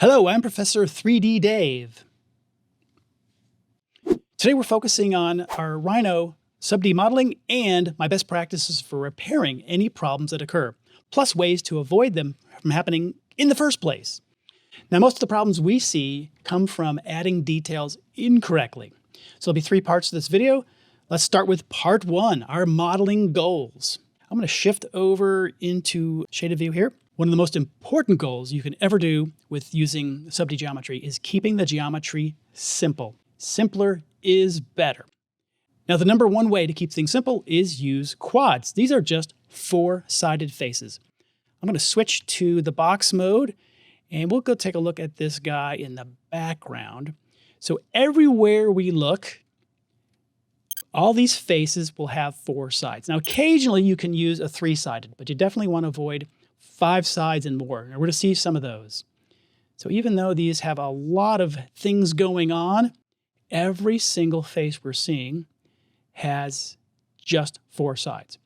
Hello, I'm Professor 3D Dave. Today we're focusing on our Rhino Sub-D modeling and my best practices for repairing any problems that occur, plus ways to avoid them from happening in the first place. Now, most of the problems we see come from adding details incorrectly. So there'll be three parts to this video. Let's start with part one, our modeling goals. I'm going to shift over into shaded view here. One of the most important goals you can ever do with using Sub-D geometry is keeping the geometry simple. Simpler is better. Now, the number one way to keep things simple is use quads. These are just four-sided faces. I'm going to switch to the box mode, and we'll go take a look at this guy in the background. So everywhere we look, all these faces will have four sides. Now, occasionally you can use a three-sided, but you definitely want to avoid five sides and more. And we're going to see some of those. So even though these have a lot of things going on, every single face we're seeing has just four sides.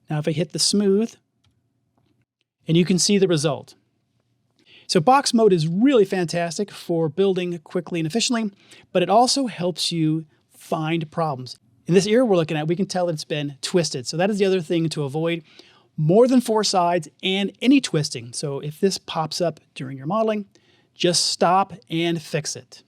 Now, if I hit the smooth, and you can see the result. So box mode is really fantastic for building quickly and efficiently, but it also helps you find problems. In this ear we're looking at, we can tell that it's been twisted. So that is the other thing to avoid. More than four sides and any twisting. So if this pops up during your modeling, just stop and fix it.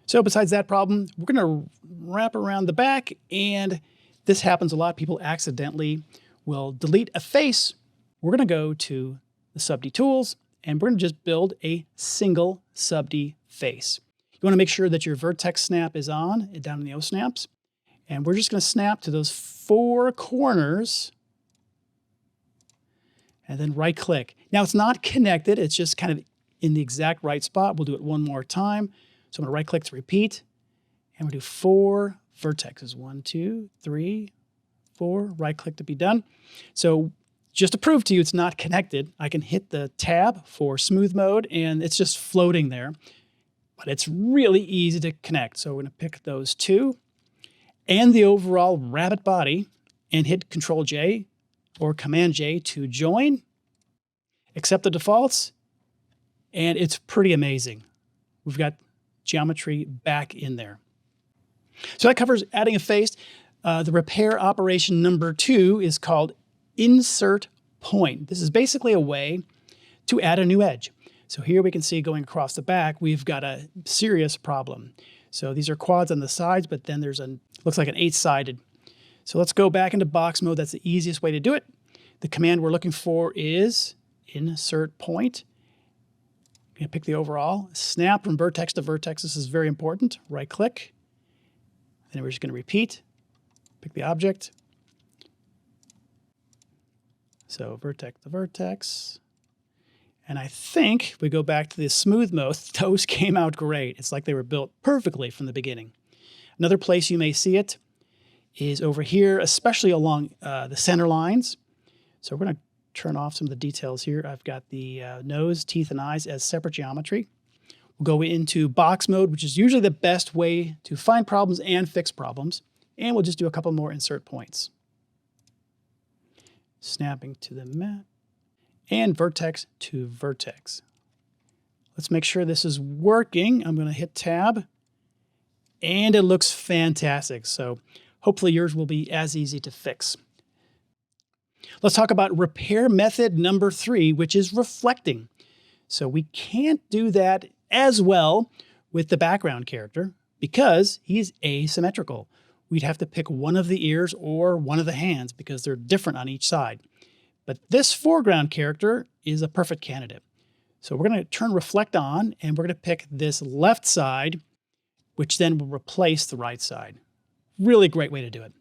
So besides that problem, we're going to wrap around the back, and this happens a lot. People accidentally will delete a face. We're going to go to the Sub-D tools, and we're going to just build a single Sub-D face. You want to make sure that your vertex snap is on, down in the O snaps, and we're just going to snap to those four corners and then right click. Now it's not connected, it's just kind of in the exact right spot. We'll do it one more time. So I'm gonna right click to repeat, and we'll do four vertexes. 1, 2, 3, 4, right click to be done. So just to prove to you it's not connected, I can hit the tab for smooth mode and it's just floating there, but it's really easy to connect. So we're gonna pick those two and the overall rabbit body and hit Control J or Command J to join, accept the defaults, and it's pretty amazing. We've got geometry back in there. So that covers adding a face. The repair operation number two is called insert point. This is basically a way to add a new edge. So here we can see going across the back, we've got a serious problem. So these are quads on the sides, but then there's looks like an 8-sided. So let's go back into box mode. That's the easiest way to do it. The command we're looking for is insert point. I'm going to pick the overall. Snap from vertex to vertex. This is very important. Right click. Then we're just going to repeat. Pick the object. So vertex to vertex. And I think we go back to the smooth mode. Those came out great. It's like they were built perfectly from the beginning. Another place you may see it is over here, especially along the center lines. So we're going to turn off some of the details here. I've got the nose, teeth, and eyes as separate geometry. We'll go into box mode, which is usually the best way to find problems and fix problems. And we'll just do a couple more insert points. Snapping to the mat. And vertex to vertex. Let's make sure this is working. I'm going to hit tab. And it looks fantastic. So hopefully yours will be as easy to fix. Let's talk about repair method number three, which is reflecting. So we can't do that as well with the background character because he's asymmetrical. We'd have to pick one of the ears or one of the hands because they're different on each side. But this foreground character is a perfect candidate. So we're going to turn reflect on, and we're going to pick this left side, which then will replace the right side. Really great way to do it.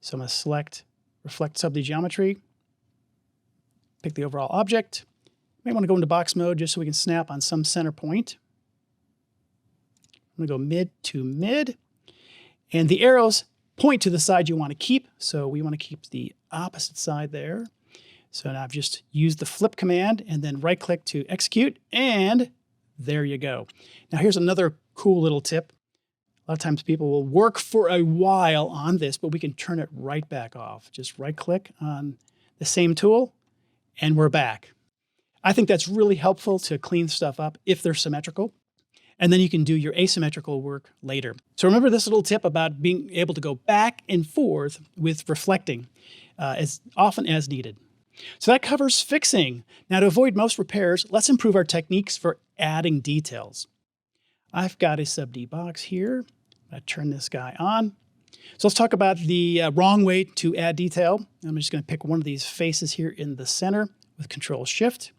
So I'm going to select reflect Sub-D geometry, pick the overall object. You may want to go into box mode just so we can snap on some center point. I'm going to go mid to mid, and the arrows point to the side you want to keep. So we want to keep the opposite side there. So now I've just used the flip command and then right click to execute, and there you go. Now here's another cool little tip. A lot of times people will work for a while on this, but we can turn it right back off. Just right click on the same tool and we're back. I think that's really helpful to clean stuff up if they're symmetrical. And then you can do your asymmetrical work later. So remember this little tip about being able to go back and forth with reflecting as often as needed. So that covers fixing. Now to avoid most repairs, let's improve our techniques for adding details. I've got a Sub-D box here. I'm going to turn this guy on. So let's talk about the wrong way to add detail. I'm just going to pick one of these faces here in the center with Control-Shift.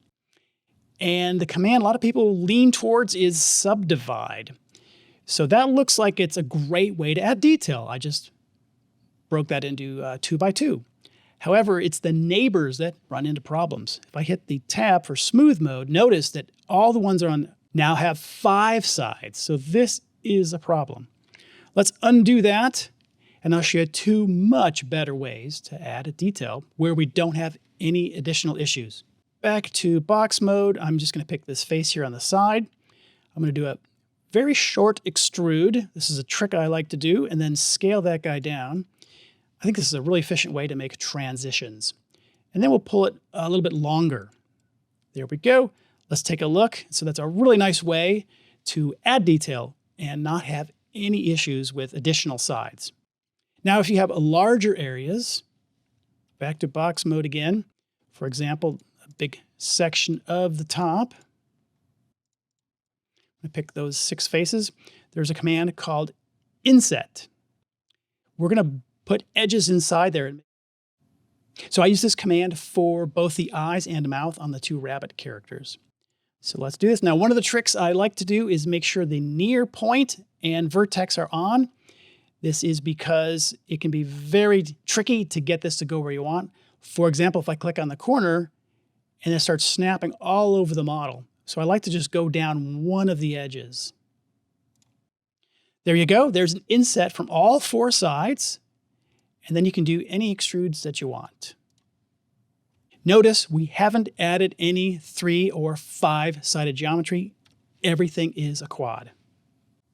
And the command a lot of people lean towards is subdivide. So that looks like it's a great way to add detail. I just broke that into 2 by 2. However, it's the neighbors that run into problems. If I hit the tab for smooth mode, notice that all the ones on now have 5 sides. So this is a problem. Let's undo that, and I'll show you 2 much better ways to add a detail where we don't have any additional issues. Back to box mode, I'm just going to pick this face here on the side. I'm going to do a very short extrude. This is a trick I like to do, and then scale that guy down. I think this is a really efficient way to make transitions. And then we'll pull it a little bit longer. There we go. Let's take a look. So that's a really nice way to add detail and not have any issues with additional sides. Now, if you have larger areas, back to box mode again. For example, a big section of the top. I'm going to pick those 6 faces. There's a command called inset. We're going to put edges inside there. So I use this command for both the eyes and mouth on the 2 rabbit characters. So let's do this. Now, one of the tricks I like to do is make sure the near point and vertex are on. This is because it can be very tricky to get this to go where you want. For example, if I click on the corner and it starts snapping all over the model. So I like to just go down one of the edges. There you go. There's an inset from all 4 sides. And then you can do any extrudes that you want. Notice we haven't added any 3 or 5-sided geometry. Everything is a quad.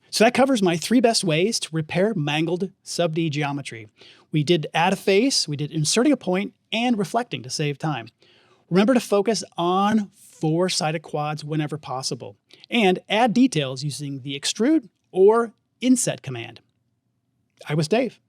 So that covers my 3 best ways to repair mangled Sub-D geometry. We did add a face, we did inserting a point, and reflecting to save time. Remember to focus on 4-sided quads whenever possible, and add details using the extrude or inset command. I was Dave.